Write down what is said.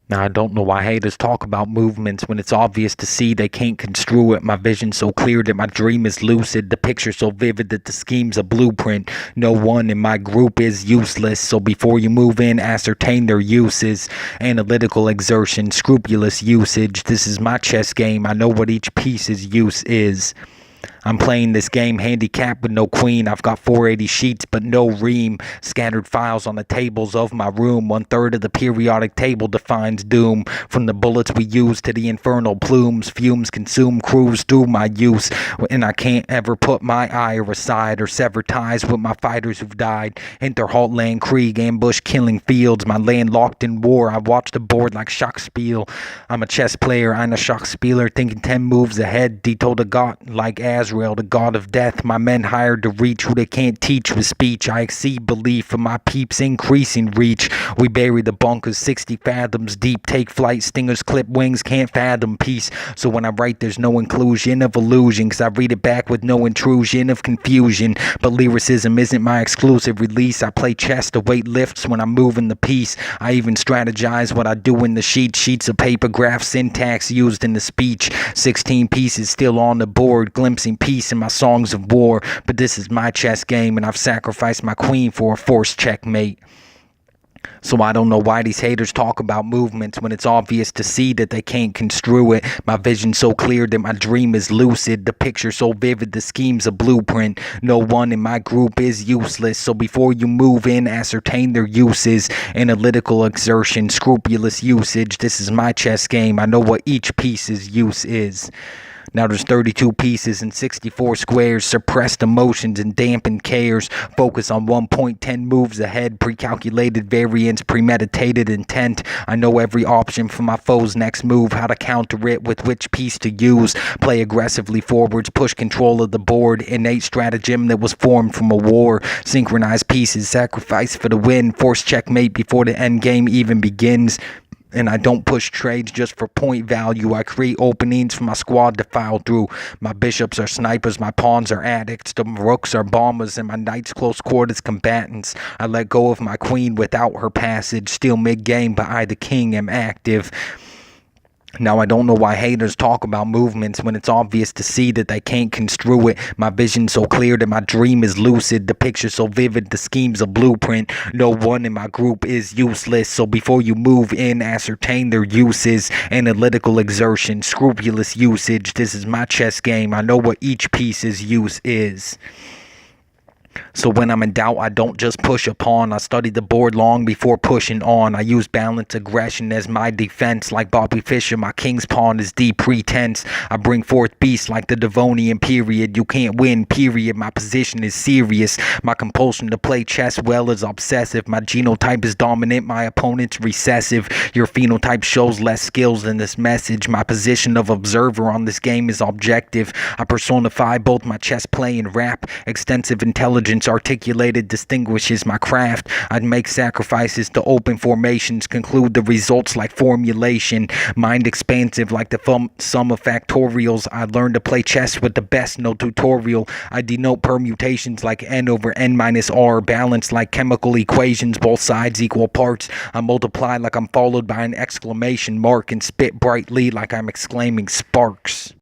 Now, I don't know why haters talk about movements when it's obvious to see they can't construe it. My vision so clear that my dream is lucid. The picture so vivid that the scheme's a blueprint. No one in my group is useless. So before you move in, ascertain their uses. Analytical exertion, scrupulous usage. This is my chess game. I know what each piece's use is. I'm playing this game handicapped with no queen. I've got 480 sheets but no ream. Scattered files on the tables of my room. 1/3 of the periodic table defines doom. From the bullets we use to the infernal plumes. Fumes consume crews through my use. And I can't ever put my ire aside or sever ties with my fighters who've died. Enter Haltland Krieg, ambush killing fields. My land locked in war. I watch the board like Schachspiel. I'm a chess player. I'm a Schachspieler thinking 10 moves ahead. Dito the god like Azrael, the god of death. My men hired to reach who they can't teach with speech. I exceed belief and my peeps increasing reach. We bury the bunkers 60 fathoms deep. Take flight, stingers clip wings, can't fathom peace. So when I write there's no inclusion of illusion, cause I read it back with no intrusion of confusion. But lyricism isn't my exclusive release. I play chess to weight lifts when I'm moving the piece. I even strategize what I do in the sheets of paper, graph syntax used in the speech. 16 pieces still on the board, glimpsing peace in my songs of war. But this is my chess game and I've sacrificed my queen for a forced checkmate. So I don't know why these haters talk about movements when it's obvious to see that they can't construe it. My vision so clear that my dream is lucid. The picture so vivid, the scheme's a blueprint. No one in my group is useless. So before you move in, ascertain their uses. Analytical exertion, scrupulous usage. This is my chess game. I know what each piece's use is. Now there's 32 pieces and 64 squares. Suppressed emotions and dampened cares. Focus on 1.10 moves ahead. Pre-calculated variance, premeditated intent. I know every option for my foe's next move. How to counter it, with which piece to use. Play aggressively forwards, push control of the board. Innate stratagem that was formed from a war. Synchronized pieces, sacrifice for the win. Force checkmate before the end game even begins. And I don't push trades just for point value. I create openings for my squad to file through. My bishops are snipers, my pawns are addicts, the rooks are bombers, and my knights close quarters combatants. I let go of my queen without her passage. Still mid-game, but I, the king, am active. Now, I don't know why haters talk about movements when it's obvious to see that they can't construe it. My vision so clear that my dream is lucid. The picture so vivid, the scheme's a blueprint. No one in my group is useless. So before you move in, ascertain their uses. Analytical exertion, scrupulous usage. This is my chess game. I know what each piece's use is. So when I'm in doubt, I don't just push a pawn. I study the board long before pushing on. I use balanced aggression as my defense. Like Bobby Fischer, my king's pawn is the pretense. I bring forth beasts like the Devonian period. You can't win, period. My position is serious. My compulsion to play chess well is obsessive. My genotype is dominant. My opponent's recessive. Your phenotype shows less skills than this message. My position of observer on this game is objective. I personify both my chess play and rap. Extensive intelligence articulated distinguishes my craft. I'd make sacrifices to open formations, conclude the results like formulation. Mind expansive like the sum of factorials. I learned to play chess with the best, no tutorial. I denote permutations like n over n minus r. Balanced like chemical equations, both sides equal parts. I multiply like I'm followed by an exclamation mark and spit brightly like I'm exclaiming sparks.